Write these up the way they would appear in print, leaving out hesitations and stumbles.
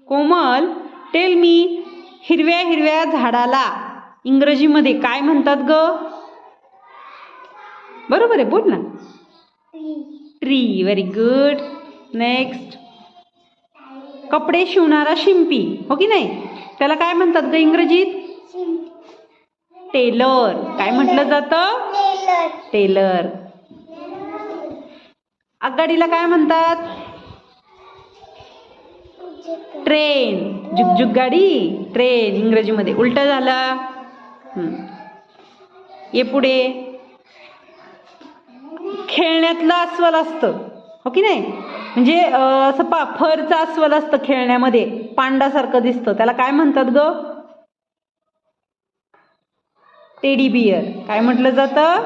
कोमल, tell me, हिरव्या हिरव्या झाडाला इंग्रजीमध्ये काय म्हणतात ग? बरोबर आहे, बोल ना. ट्री. Very good. नेक्स्ट. कपडे शिवणारा शिंपी, हो की नाही, त्याला काय म्हणतात ग इंग्रजीत? टेलर. काय म्हटलं जातं? टेलर. आगगाडीला काय म्हणतात? ट्रेन. जुगजुग गाडी, ट्रेन इंग्रजीमध्ये. उलट झालं. ये पुढे. खेळण्यातलं अस्वल असतं, हो की नाही, म्हणजे असं फरचं अस्वल असतं खेळण्यामध्ये, पांडासारखं दिसतं, त्याला काय म्हणतात ग? Teddy bear. काय म्हटलं जातं?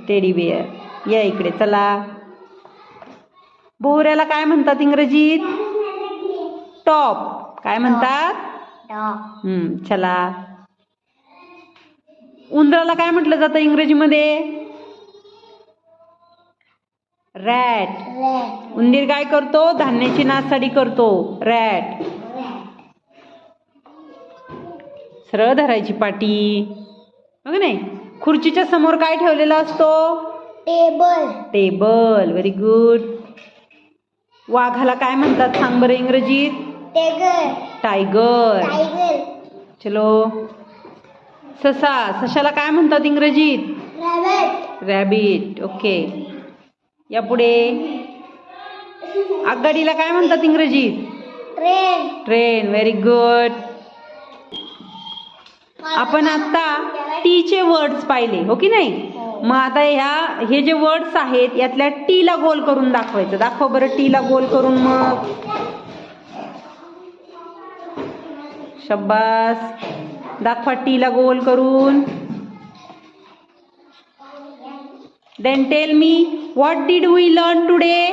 Teddy bear. या इकडे चला. भोवऱ्याला काय म्हणतात इंग्रजीत? टॉप. काय म्हणतात? चला. उंदराला काय म्हटलं जातं इंग्रजीमध्ये? रॅट. उंदीर काय करतो? धान्याची नासाडी करतो. रॅट. सरळ धरायची पाटी, बघ नाही. खुर्चीच्या समोर काय ठेवलेला असतो? टेबल. टेबल. Very good. वाघाला काय म्हणतात सांग बरं इंग्रजीत? टायगर. चलो. ससा. सशाला काय म्हणतात इंग्रजीत? रॅबिट. ओके. या पुढे. आगगाडीला काय म्हणतात इंग्रजीत? ट्रेन. Very good. आपण आता टीचे वर्ड्स पाहिले, हो की नाही. मग आता हे जे वर्ड्स आहेत यातल्या टीला गोल करून दाखवायचं. दाखव बरं टीला गोल करून. मग शब्बास. दाखवा टीला गोल करून. Then tell me, what did we learn today?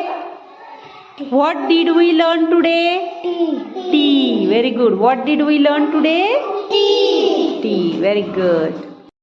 What did we learn today? Tea. Very good. What did we learn today? Tea. Very good.